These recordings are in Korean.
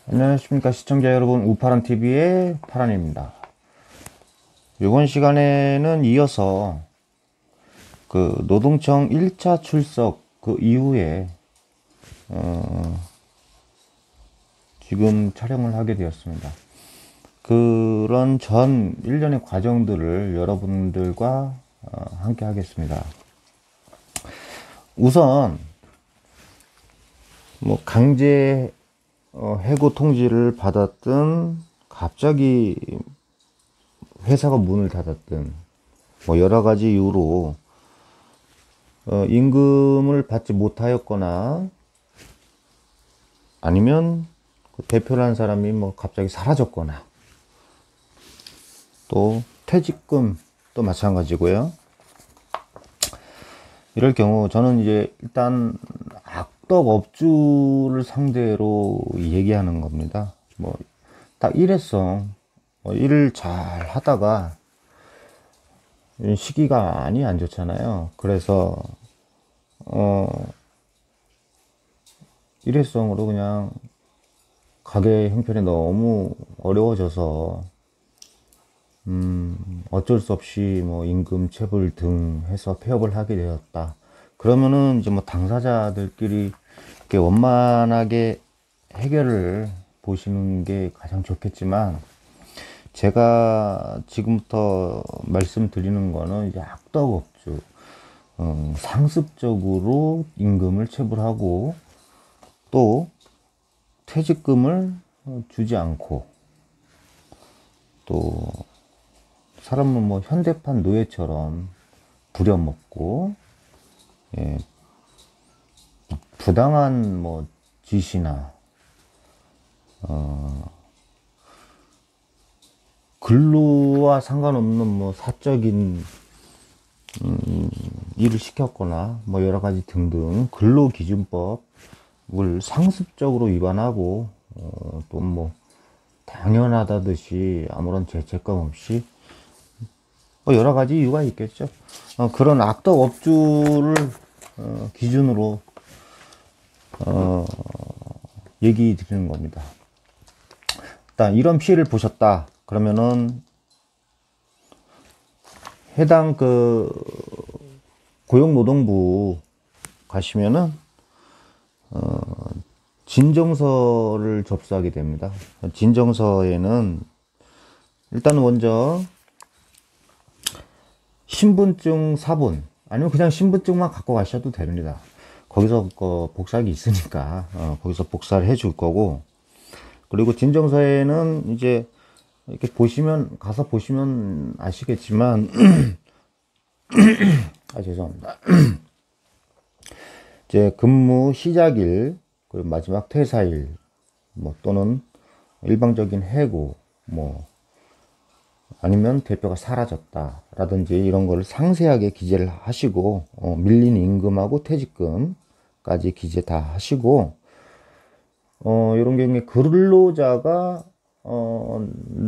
안녕하십니까 시청자 여러분, 우파란TV의 파란입니다. 이번 시간에는 이어서 그 노동청 1차 출석 그 이후에 지금 촬영을 하게 되었습니다. 그런 전 일련의 과정들을 여러분들과 함께 하겠습니다. 우선 뭐 강제 해고 통지를 받았든 갑자기 회사가 문을 닫았든 뭐 여러 가지 이유로 임금을 받지 못하였거나 아니면 그 대표라는 사람이 뭐 갑자기 사라졌거나 또 퇴직금 또 마찬가지고요. 이럴 경우 저는 이제 일단 악덕 업주를 상대로 얘기하는 겁니다. 뭐 딱 일회성 일을 잘 하다가 시기가 많이 안 좋잖아요. 그래서 일회성으로 그냥 가게 형편이 너무 어려워져서 어쩔 수 없이 뭐 임금 체불 등 해서 폐업을 하게 되었다. 그러면은 이제 뭐 당사자들끼리 이렇게 원만하게 해결을 보시는 게 가장 좋겠지만, 제가 지금부터 말씀드리는 거는 이제 악덕업주, 상습적으로 임금을 체불하고 또 퇴직금을 주지 않고, 또 사람은 뭐 현대판 노예처럼 부려먹고, 예, 부당한 뭐 지시나 근로와 상관없는 뭐 사적인 일을 시켰거나 뭐 여러 가지 등등 근로기준법을 상습적으로 위반하고 또 뭐 당연하다듯이 아무런 죄책감 없이 뭐 여러 가지 이유가 있겠죠. 그런 악덕 업주를 기준으로 얘기 드리는 겁니다. 일단 이런 피해를 보셨다 그러면은 해당 그 고용노동부 가시면은 진정서를 접수하게 됩니다. 진정서에는 일단 먼저 신분증 사본 아니면 그냥 신분증만 갖고 가셔도 됩니다. 거기서 복사기 있으니까 거기서 복사를 해줄 거고, 그리고 진정서에는 이제 이렇게 보시면, 가서 보시면 아시겠지만 죄송합니다. 이제 근무 시작일, 그리고 마지막 퇴사일, 뭐 또는 일방적인 해고, 뭐 아니면 대표가 사라졌다 라든지 이런 걸 상세하게 기재를 하시고, 밀린 임금하고 퇴직금까지 기재 다 하시고, 이런 경우에 근로자가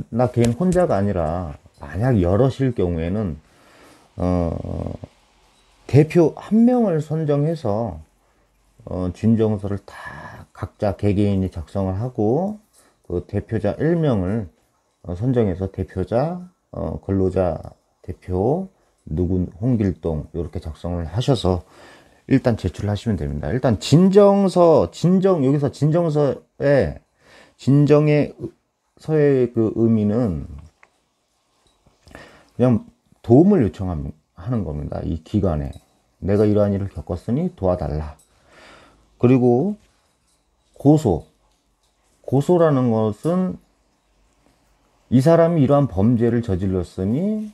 나 개인 혼자가 아니라 만약 여럿일 경우에는 대표 한 명을 선정해서 진정서를 다 각자 개개인이 작성을 하고, 그 대표자 1명을 선정해서 대표자, 근로자 대표, 누군, 홍길동 이렇게 작성을 하셔서 일단 제출하시면 됩니다. 일단 여기서 진정서의 서의 그 의미는 그냥 도움을 요청하는 겁니다. 이 기관에 내가 이러한 일을 겪었으니 도와달라. 그리고 고소라는 것은 이 사람이 이러한 범죄를 저질렀으니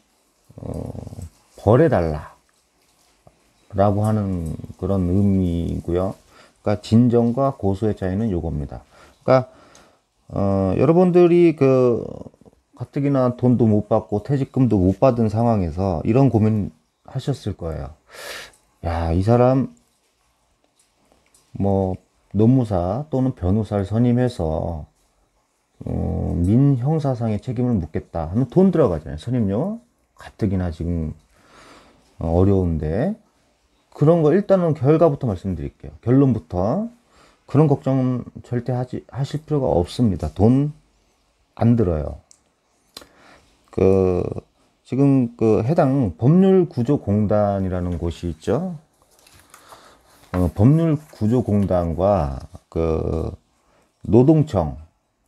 벌해달라 라고 하는 그런 의미고요. 그러니까 진정과 고소의 차이는 요겁니다. 그러니까 여러분들이 그 가뜩이나 돈도 못 받고 퇴직금도 못 받은 상황에서 이런 고민 하셨을 거예요. 야, 이 사람 뭐 노무사 또는 변호사를 선임해서 민형사상의 책임을 묻겠다 하면 돈 들어가잖아요. 선임료 가뜩이나 지금 어려운데, 그런 거 일단은 결과부터 말씀드릴게요. 결론부터. 그런 걱정은 절대 하실 필요가 없습니다. 돈 안 들어요. 지금 해당 법률구조공단이라는 곳이 있죠. 법률구조공단과 노동청,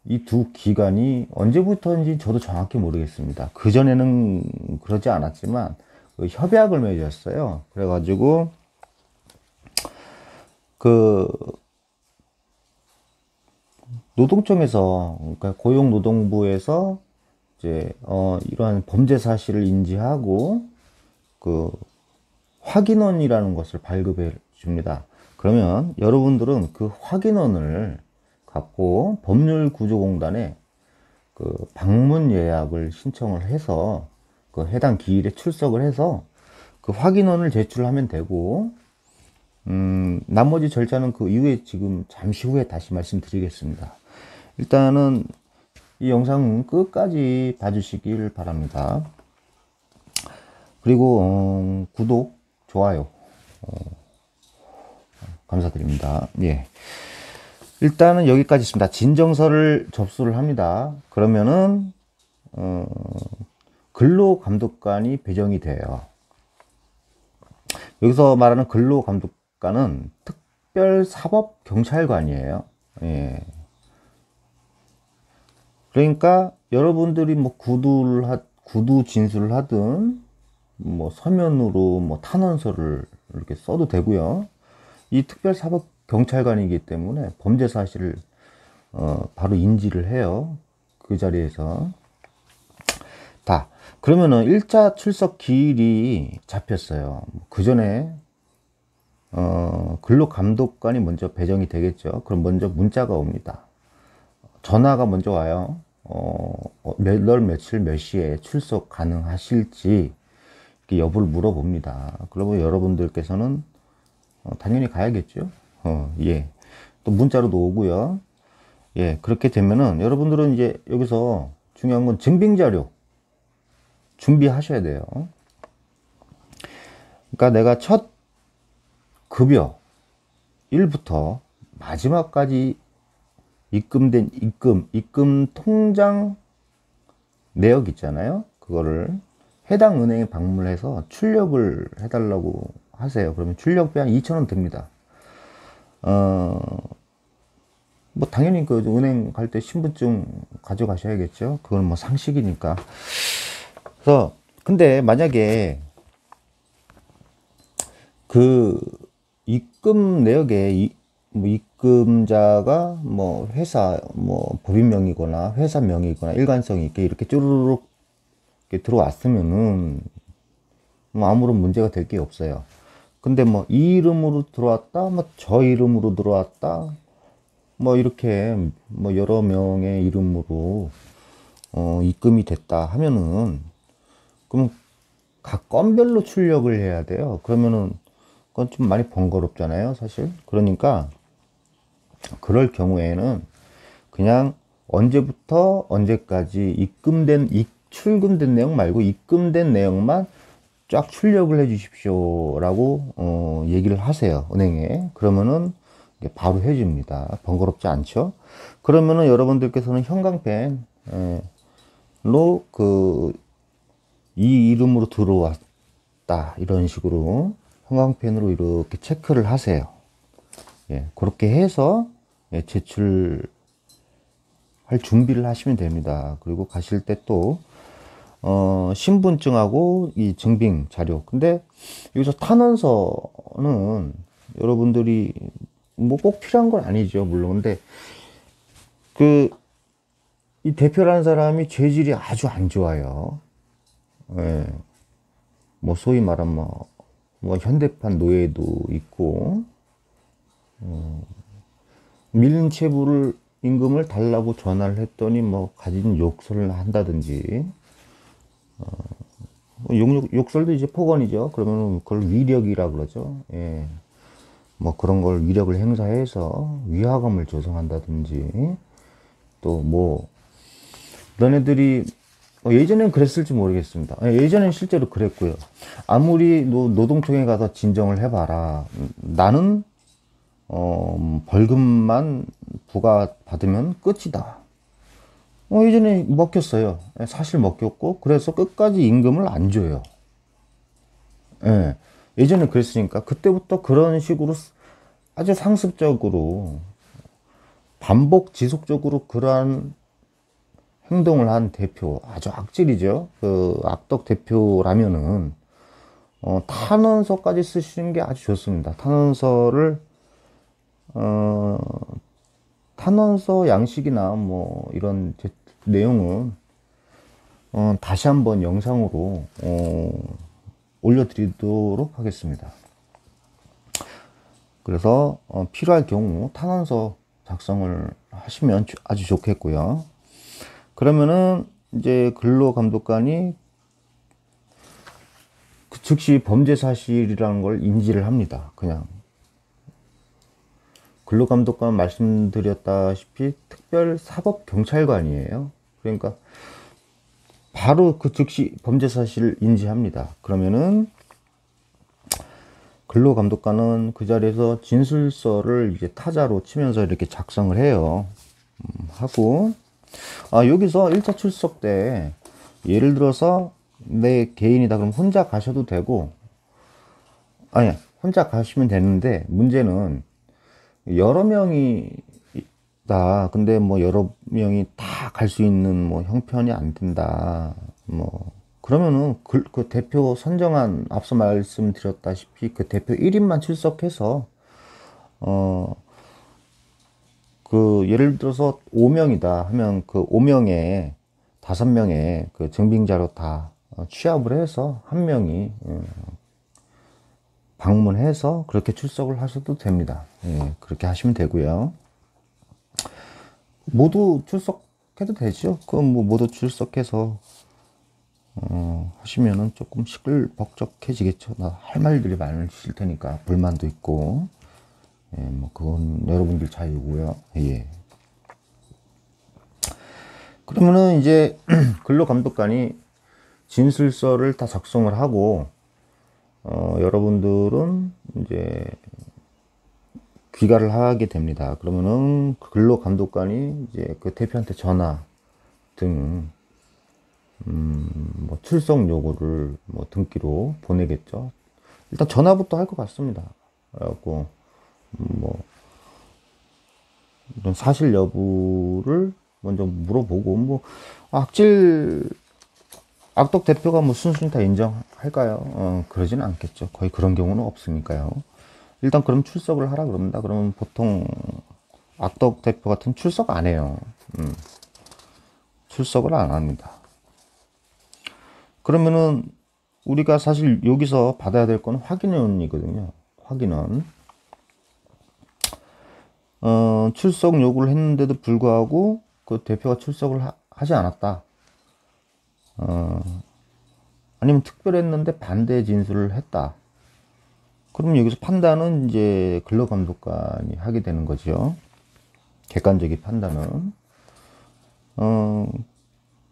이 두 기관이 언제부터인지 저도 정확히 모르겠습니다. 그전에는 그러지 않았지만 협약을 맺었어요. 그래가지고 노동청에서, 그러니까 고용노동부에서 이제 이러한 범죄 사실을 인지하고 확인원이라는 것을 발급해 줍니다. 그러면 여러분들은 그 확인원을 갖고 법률구조공단에 방문 예약을 신청을 해서 해당 기일에 출석을 해서 확인원을 제출하면 되고, 나머지 절차는 그 이후에 지금 잠시 후에 다시 말씀드리겠습니다. 일단은 이 영상은 끝까지 봐주시길 바랍니다. 그리고 구독, 좋아요 감사드립니다. 예. 일단은 여기까지 있습니다. 진정서를 접수를 합니다. 그러면은 근로감독관이 배정이 돼요. 여기서 말하는 근로감독관은 특별사법경찰관이에요. 예. 그러니까 여러분들이 뭐 구두 진술을 하든 뭐 서면으로 뭐 탄원서를 이렇게 써도 되고요. 이 특별사법경찰관이기 때문에 범죄 사실을 바로 인지를 해요. 그 자리에서. 그러면은 1차 출석 기일이 잡혔어요. 그 전에 근로감독관이 먼저 배정이 되겠죠. 그럼 먼저 문자가 옵니다. 전화가 먼저 와요. 널 며칠 몇 시에 출석 가능하실지 여부를 물어봅니다. 그러면 여러분들께서는 당연히 가야겠죠. 예. 또 문자로도 오고요. 예. 그렇게 되면은 여러분들은 이제 여기서 중요한 건 증빙자료 준비하셔야 돼요. 그러니까 내가 첫 급여 1부터 마지막까지 입금된 입금 통장 내역 있잖아요. 그거를 해당 은행에 방문해서 출력을 해달라고 하세요. 그러면 출력비 한 2,000원 듭니다. 뭐 당연히 은행 갈 때 신분증 가져가셔야겠죠. 그건 뭐 상식이니까. 그래서 근데 만약에 입금 내역에 뭐 입금자가 뭐 회사 뭐 법인명이거나 회사 명이거나 일관성이 있게 이렇게 쭈루룩 이렇게 들어왔으면은 뭐 아무런 문제가 될 게 없어요. 근데 뭐 이 이름으로 들어왔다, 뭐 저 이름으로 들어왔다, 뭐 이렇게 뭐 여러 명의 이름으로 입금이 됐다 하면은 그럼 각 건별로 출력을 해야 돼요. 그러면은 그건 좀 많이 번거롭잖아요, 사실. 그러니까 그럴 경우에는 그냥 언제부터 언제까지 출금된 내용 말고 입금된 내용만 쫙 출력을 해 주십시오 라고 얘기를 하세요, 은행에. 그러면은 바로 해줍니다. 번거롭지 않죠. 그러면은 여러분들께서는 형광펜로 이 이름으로 들어왔다 이런 식으로 형광펜으로 이렇게 체크를 하세요. 예, 그렇게 해서 제출할 준비를 하시면 됩니다. 그리고 가실 때 또 신분증하고 이 증빙 자료. 근데 여기서 탄원서는 여러분들이 뭐 꼭 필요한 건 아니죠, 물론. 근데 이 대표라는 사람이 죄질이 아주 안 좋아요. 예. 뭐 소위 말하면 뭐 현대판 노예도 있고, 밀린 체불을 임금을 달라고 전화를 했더니 뭐 가진 욕설을 한다든지, 욕설도 이제 폭언이죠. 그러면 그걸 위력이라 그러죠. 예. 뭐 그런 걸 위력을 행사해서 위화감을 조성한다든지, 또 뭐 너네들이 예전엔 그랬을지 모르겠습니다. 예전엔 실제로 그랬고요. 아무리 노동청에 가서 진정을 해봐라. 나는 벌금만 부과받으면 끝이다. 예전에 먹혔어요. 사실 먹혔고, 그래서 끝까지 임금을 안 줘요. 예. 예전에 그랬으니까, 그때부터 그런 식으로 아주 상습적으로, 반복 지속적으로 그러한 행동을 한 대표, 아주 악질이죠. 그 악덕 대표라면은, 탄원서까지 쓰시는 게 아주 좋습니다. 탄원서를, 어, 탄원서 양식이나 뭐 이런 내용은 다시 한번 영상으로 올려드리도록 하겠습니다. 그래서 필요할 경우 탄원서 작성을 하시면 아주 좋겠고요. 그러면은 이제 근로감독관이 즉시 범죄 사실이라는 걸 인지를 합니다. 그냥 근로감독관 말씀드렸다시피 특별 사법경찰관이에요. 그러니까 바로 그 즉시 범죄 사실을 인지합니다. 그러면은 근로감독관은 그 자리에서 진술서를 이제 타자로 치면서 이렇게 작성을 해요. 하고 여기서 1차 출석 때 예를 들어서 내 개인이다 그럼 혼자 가셔도 되고, 아니 혼자 가시면 되는데 문제는 여러 명이 다 근데 뭐 여러 명이 다 갈 수 있는 뭐 형편이 안 된다 뭐 그러면은 그 대표 선정한, 앞서 말씀드렸다시피 그 대표 1인만 출석해서 그 예를 들어서 5명이다 하면 그 5명에 5명의 그 증빙자료 다 취합을 해서 한 명이 방문해서 그렇게 출석을 하셔도 됩니다. 예, 그렇게 하시면 되고요. 모두 출석해도 되죠. 그럼 뭐 모두 출석해서 하시면은 조금 시끌벅적해지겠죠. 할 말들이 많으실 테니까 불만도 있고, 예, 뭐 그건 여러분들 자유고요. 예. 그러면은 이제 근로감독관이 진술서를 다 작성을 하고 여러분들은 이제 귀가를 하게 됩니다. 그러면은 근로감독관이 이제 그 대표한테 전화 등 뭐 출석 요구를 뭐 등기로 보내겠죠. 일단 전화부터 할 것 같습니다. 그래갖고 뭐 이런 사실 여부를 먼저 물어보고, 뭐 악덕 대표가 뭐 순순히 다 인정할까요? 그러진 않겠죠. 거의 그런 경우는 없으니까요. 일단 그럼 출석을 하라 그럽니다. 그러면 보통 악덕 대표 같은 출석 안 해요. 출석을 안 합니다. 그러면은 우리가 사실 여기서 받아야 될 건 확인원이거든요. 확인원. 출석 요구를 했는데도 불구하고 그 대표가 출석을 하지 않았다. 아니면 특별했는데 반대 진술을 했다. 그러면 여기서 판단은 이제 근로감독관이 하게 되는 거죠. 객관적인 판단은.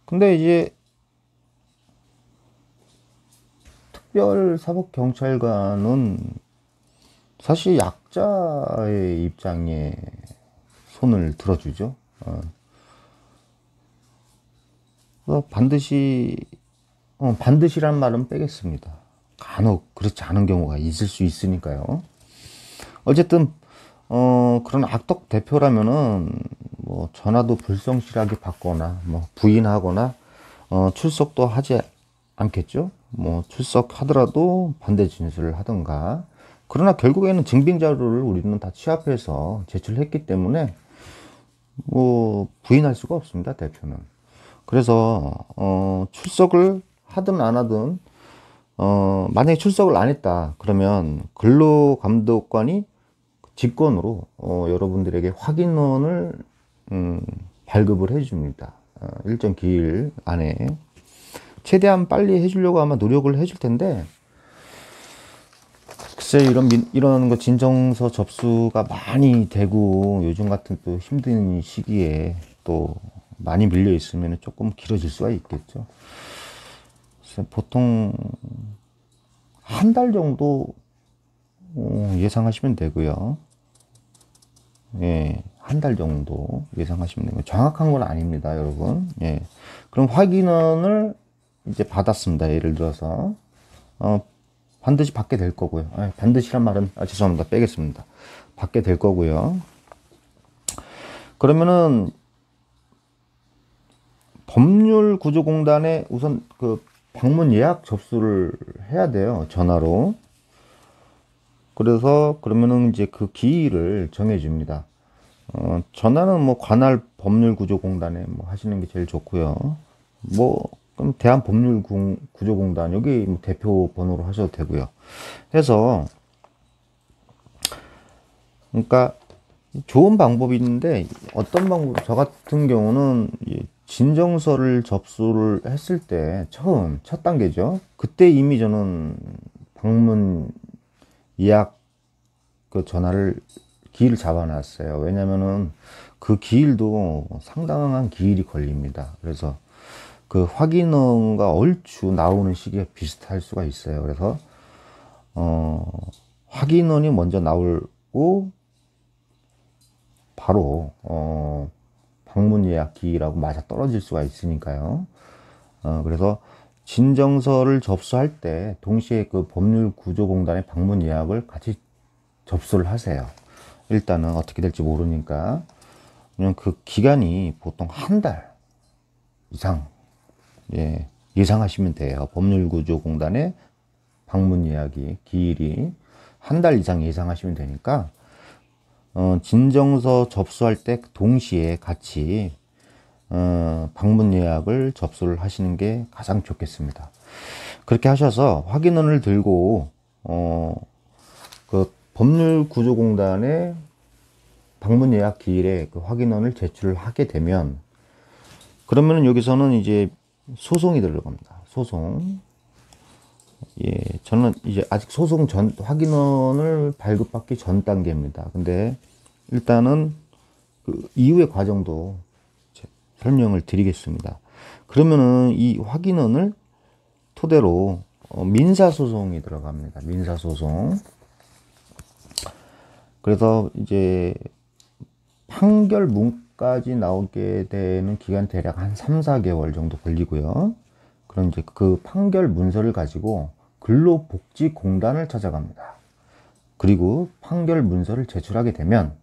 근데 이제 특별사법경찰관은 사실 약자의 입장에 손을 들어주죠. 반드시란 말은 빼겠습니다. 간혹 그렇지 않은 경우가 있을 수 있으니까요. 어쨌든 그런 악덕 대표라면은 뭐 전화도 불성실하게 받거나 뭐 부인하거나 출석도 하지 않겠죠. 뭐 출석하더라도 반대 진술을 하던가. 그러나 결국에는 증빙 자료를 우리는 다 취합해서 제출했기 때문에 뭐 부인할 수가 없습니다, 대표는. 그래서 출석을 하든 안 하든 만약에 출석을 안 했다 그러면 근로감독관이 직권으로 여러분들에게 확인원을 발급을 해 줍니다. 일정 기일 안에 최대한 빨리 해주려고 아마 노력을 해줄 텐데, 글쎄 이런 거 진정서 접수가 많이 되고 요즘 같은 또 힘든 시기에 또 많이 밀려 있으면 조금 길어질 수가 있겠죠. 그래서 보통 한 달 정도 예상하시면 되고요. 예, 한 달 정도 예상하시면 됩니다. 정확한 건 아닙니다, 여러분. 예. 그럼 확인원을 이제 받았습니다. 예를 들어서, 어, 반드시 받게 될 거고요. 예, 반드시란 말은, 죄송합니다. 빼겠습니다. 받게 될 거고요. 그러면은, 법률구조공단에 우선 그 방문 예약 접수를 해야 돼요. 전화로. 그래서 그러면은 이제 그 기일을 정해줍니다. 전화는 뭐 관할 법률구조공단에 뭐 하시는 게 제일 좋고요. 뭐 그럼 대한법률구조공단 여기 뭐 대표 번호로 하셔도 되고요. 해서 그러니까 좋은 방법이 있는데 어떤 방법? 저 같은 경우는 이 진정서를 접수를 했을 때 처음 첫 단계죠. 그때 이미 저는 방문 예약 그 전화를 기일을 잡아놨어요. 왜냐면은 그 기일도 상당한 기일이 걸립니다. 그래서 그 확인원과 얼추 나오는 시기가 비슷할 수가 있어요. 그래서 확인원이 먼저 나오고 바로 방문 예약 기일하고 맞아 떨어질 수가 있으니까요. 그래서 진정서를 접수할 때 동시에 그 법률구조공단의 방문 예약을 같이 접수를 하세요. 일단은 어떻게 될지 모르니까. 그냥 그 기간이 보통 한 달 이상, 예, 예상하시면 돼요. 법률구조공단의 방문 예약이, 기일이 한 달 이상 예상하시면 되니까, 진정서 접수할 때 동시에 같이, 방문 예약을 접수를 하시는 게 가장 좋겠습니다. 그렇게 하셔서 확인원을 들고, 그 법률구조공단의 방문 예약 기일에 그 확인원을 제출을 하게 되면, 그러면은 여기서는 이제 소송이 들어갑니다. 소송. 예, 저는 이제 아직 소송 전, 확인원을 발급받기 전 단계입니다. 근데 일단은 그 이후의 과정도 설명을 드리겠습니다. 그러면은 이 확인원을 토대로 민사소송이 들어갑니다. 민사소송. 그래서 이제 판결문까지 나오게 되는 기간 대략 한 3, 4개월 정도 걸리고요. 그럼 이제 그 판결 문서를 가지고 근로복지공단을 찾아갑니다. 그리고 판결 문서를 제출하게 되면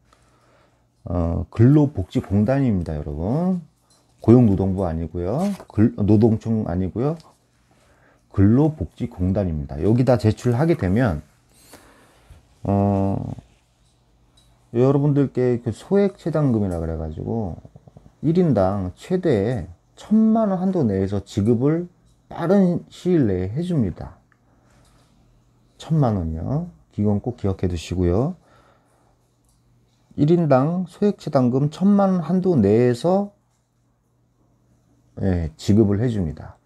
근로복지공단입니다, 여러분. 고용노동부 아니고요. 노동청 아니고요. 근로복지공단입니다. 여기다 제출하게 되면 여러분들께 그 소액체당금이라 그래가지고 1인당 최대 1,000만 원 한도 내에서 지급을 빠른 시일 내에 해줍니다. 1,000만 원이요. 이건 꼭 기억해 두시고요. 1인당 소액체당금 1,000만 원 한도 내에서, 예, 지급을 해줍니다.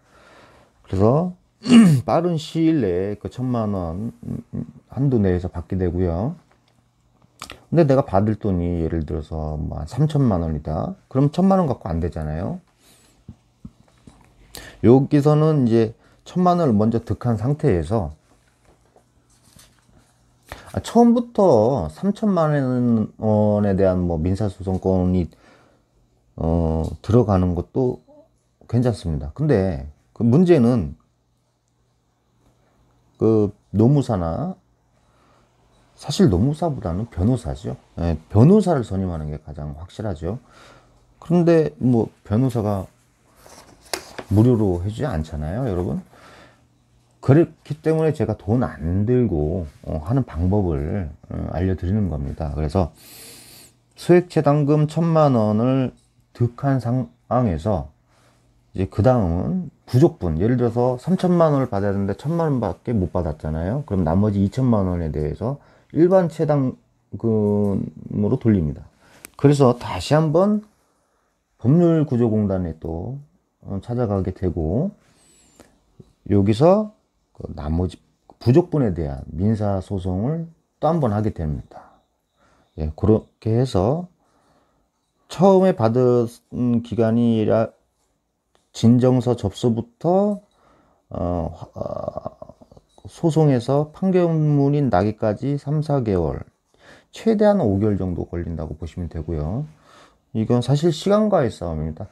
그래서 빠른 시일 내에 그 1,000만 원 한도 내에서 받게 되고요. 근데 내가 받을 돈이 예를 들어서 뭐 한 3,000만 원이다. 그럼 1,000만 원 갖고 안 되잖아요. 여기서는 이제 1,000만 원을 먼저 득한 상태에서 처음부터 3,000만 원에 대한 뭐 민사소송권이 들어가는 것도 괜찮습니다. 근데 그 문제는 그 노무사나, 사실 노무사보다는 변호사죠. 예, 변호사를 선임하는 게 가장 확실하죠. 그런데 뭐 변호사가 무료로 해주지 않잖아요, 여러분. 그렇기 때문에 제가 돈 안 들고 하는 방법을 알려드리는 겁니다. 그래서 소액체당금 1,000만 원을 득한 상황에서 이제 그 다음은 부족분, 예를 들어서 3,000만 원을 받아야 되는데 1,000만 원밖에 못 받았잖아요. 그럼 나머지 2,000만 원에 대해서 일반 체당금으로 돌립니다. 그래서 다시 한번 법률구조공단에 또 찾아가게 되고, 여기서 그 나머지 부족분에 대한 민사소송을 또 한 번 하게 됩니다. 예, 그렇게 해서 처음에 받은 기간이 진정서 접수부터 소송에서 판결문이 나기까지 3, 4개월, 최대한 5개월 정도 걸린다고 보시면 되고요. 이건 사실 시간과의 싸움입니다.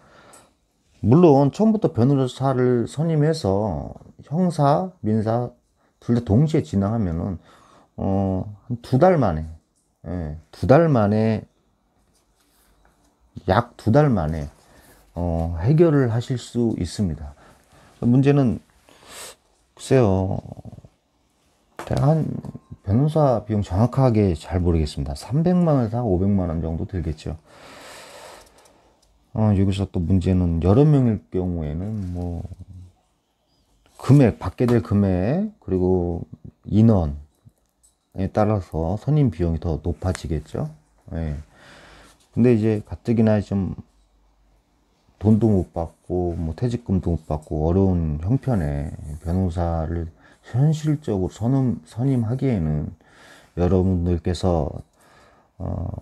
물론 처음부터 변호사를 선임해서 형사, 민사 둘 다 동시에 진행하면은 한 2달 만에, 예, 2달 만에, 약 2달 만에 해결을 하실 수 있습니다. 문제는 글쎄요, 제가 한 변호사 비용 정확하게 잘 모르겠습니다. 300만 원에서 500만 원 정도 들겠죠. 여기서 또 문제는 여러 명일 경우에는 뭐 금액, 받게 될 금액, 그리고 인원에 따라서 선임 비용이 더 높아지겠죠. 예. 근데 이제 가뜩이나 좀 돈도 못 받고 뭐 퇴직금도 못 받고 어려운 형편에 변호사를 현실적으로 선임하기에는 여러분들께서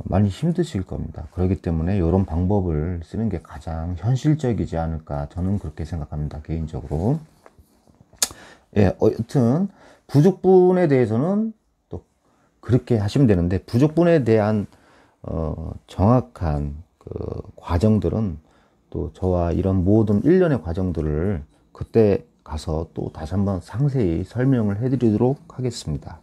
많이 힘드실 겁니다. 그렇기 때문에 이런 방법을 쓰는 게 가장 현실적이지 않을까, 저는 그렇게 생각합니다, 개인적으로. 예, 여튼 부족분에 대해서는 또 그렇게 하시면 되는데, 부족분에 대한 정확한 그 과정들은 또 저와 이런 모든 일련의 과정들을 그때 가서 또 다시 한번 상세히 설명을 해드리도록 하겠습니다.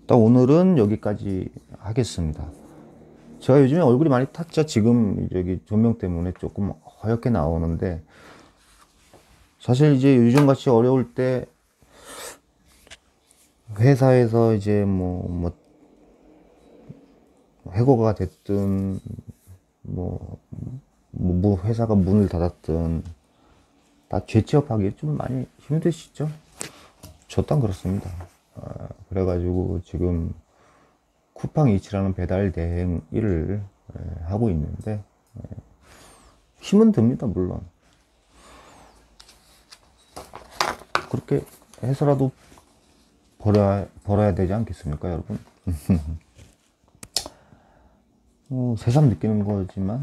일단 오늘은 여기까지 하겠습니다. 제가 요즘에 얼굴이 많이 탔죠. 지금 여기 조명 때문에 조금 허옇게 나오는데, 사실 이제 요즘같이 어려울 때 회사에서 이제 뭐 해고가 됐든 뭐 회사가 문을 닫았든 다 재취업하기 좀 많이 힘드시죠? 저 또한 그렇습니다. 그래가지고 지금 쿠팡이츠라는 배달 대행 일을 하고 있는데, 힘은 듭니다. 물론 그렇게 해서라도 벌어야 되지 않겠습니까, 여러분? 새삼 느끼는 거지만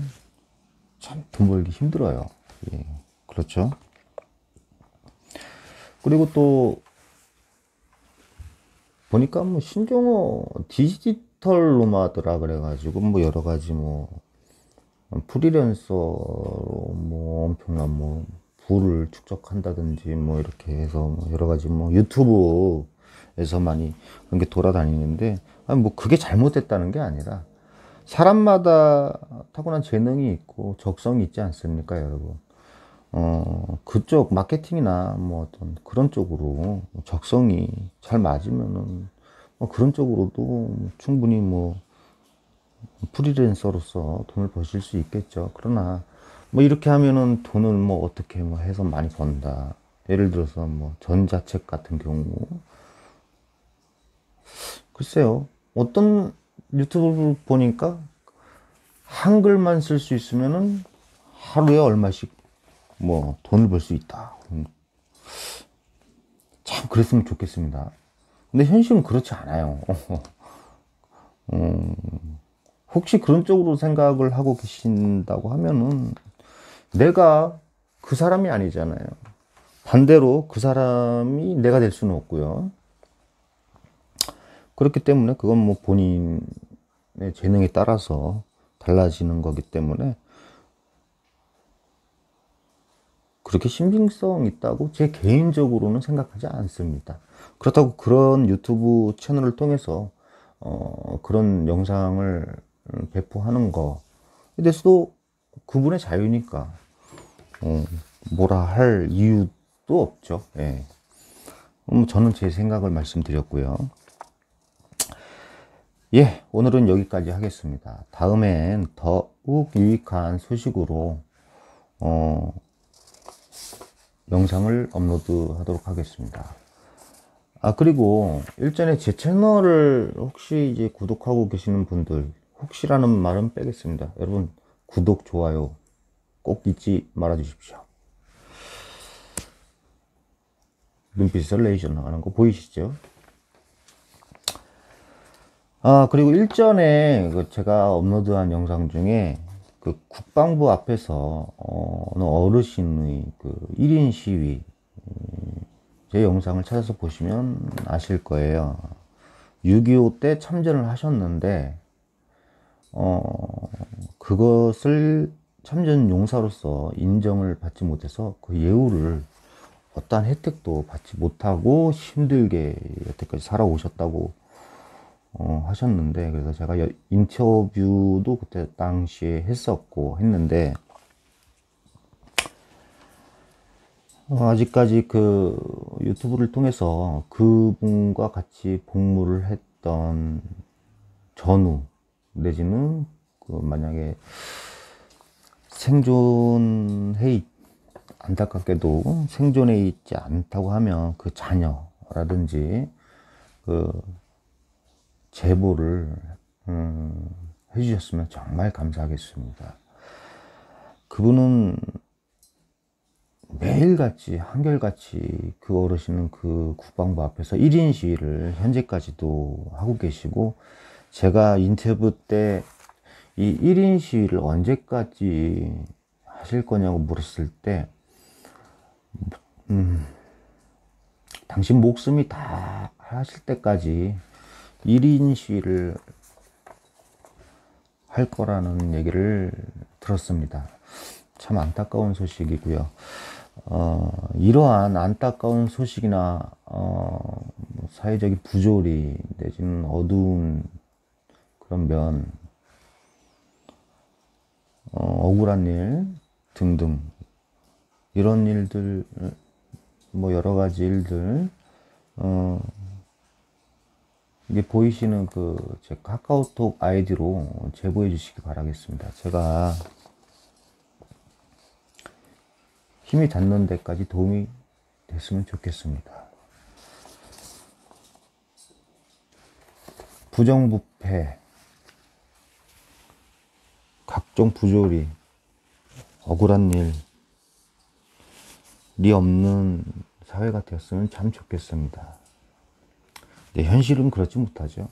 참 돈 벌기 힘들어요. 예, 그렇죠. 그리고 또 보니까 뭐 신종호 디지털 노마드라 그래가지고 뭐 여러 가지 뭐 프리랜서로 뭐 엄청난 뭐 부를 축적한다든지 뭐 이렇게 해서 뭐 여러 가지 뭐 유튜브에서 많이 그런 게 돌아다니는데, 아니 뭐 그게 잘못됐다는 게 아니라 사람마다 타고난 재능이 있고 적성이 있지 않습니까, 여러분? 그쪽 마케팅이나 뭐 어떤 그런 쪽으로 적성이 잘 맞으면은 그런 쪽으로도 충분히 뭐 프리랜서로서 돈을 버실 수 있겠죠. 그러나 뭐 이렇게 하면은 돈을 뭐 어떻게 뭐 해서 많이 번다. 예를 들어서 뭐 전자책 같은 경우, 글쎄요, 어떤 유튜브를 보니까 한글만 쓸 수 있으면은 하루에 얼마씩 뭐 돈을 벌 수 있다. 참 그랬으면 좋겠습니다. 근데 현실은 그렇지 않아요. 혹시 그런 쪽으로 생각을 하고 계신다고 하면은 내가 그 사람이 아니잖아요. 반대로 그 사람이 내가 될 수는 없고요. 그렇기 때문에 그건 뭐 본인의 재능에 따라서 달라지는 거기 때문에 그렇게 신빙성 있다고 제 개인적으로는 생각하지 않습니다. 그렇다고 그런 유튜브 채널을 통해서 그런 영상을 배포하는 거에 대해서도 그분의 자유니까 뭐라 할 이유도 없죠. 예. 저는 제 생각을 말씀드렸고요. 예, 오늘은 여기까지 하겠습니다. 다음엔 더욱 유익한 소식으로 영상을 업로드 하도록 하겠습니다. 그리고 일전에 제 채널을 혹시 이제 구독하고 계시는 분들, 혹시라는 말은 빼겠습니다. 여러분, 구독, 좋아요 꼭 잊지 말아 주십시오. 눈빛에서 레이저 나가는 거 보이시죠? 그리고 일전에 제가 업로드한 영상 중에 그 국방부 앞에서 어느 어르신의 그 1인 시위, 제 영상을 찾아서 보시면 아실 거예요. 6.25 때 참전을 하셨는데, 그것을 참전 용사로서 인정을 받지 못해서 그 예우를 어떠한 혜택도 받지 못하고 힘들게 여태까지 살아오셨다고 하셨는데, 그래서 제가 인터뷰도 그때 당시에 했었고 했는데, 아직까지 그 유튜브를 통해서 그분과 같이 복무를 했던 전우 내지는 그 만약에 생존해 안타깝게도 생존해 있지 않다고 하면 그 자녀라든지 그 제보를 해주셨으면 정말 감사하겠습니다. 그분은 매일같이 한결같이 그 어르신은 그 국방부 앞에서 1인 시위를 현재까지도 하고 계시고, 제가 인터뷰 때 이 1인 시위를 언제까지 하실 거냐고 물었을 때, 당신 목숨이 다 하실 때까지 1인 시위를 할 거라는 얘기를 들었습니다. 참 안타까운 소식이고요. 이러한 안타까운 소식이나 사회적인 부조리 내지는 어두운 그런 면, 억울한 일 등등 이런 일들, 뭐 여러 가지 일들, 이게 보이시는 그 제 카카오톡 아이디로 제보해 주시기 바라겠습니다. 제가 힘이 닿는 데까지 도움이 됐으면 좋겠습니다. 부정부패, 각종 부조리, 억울한 일이 없는 사회가 되었으면 참 좋겠습니다. 근데 현실은 그렇지 못하죠.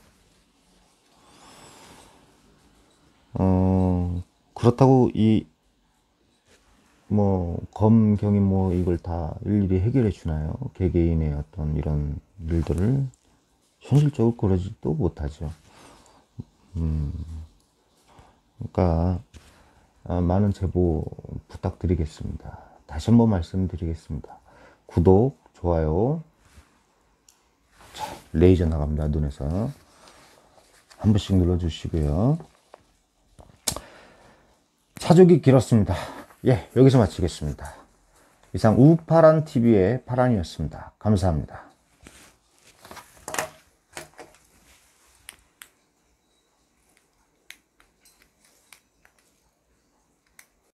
그렇다고 검경이 이걸 다 일일이 해결해 주나요? 개개인의 어떤 이런 일들을 현실적으로 그러지도 못하죠. 그러니까 많은 제보 부탁드리겠습니다. 다시 한번 말씀드리겠습니다. 구독, 좋아요. 자, 레이저 나갑니다. 눈에서 한 번씩 눌러주시고요. 사족이 길었습니다. 예, 여기서 마치겠습니다. 이상 우파란TV의 파란이었습니다. 감사합니다.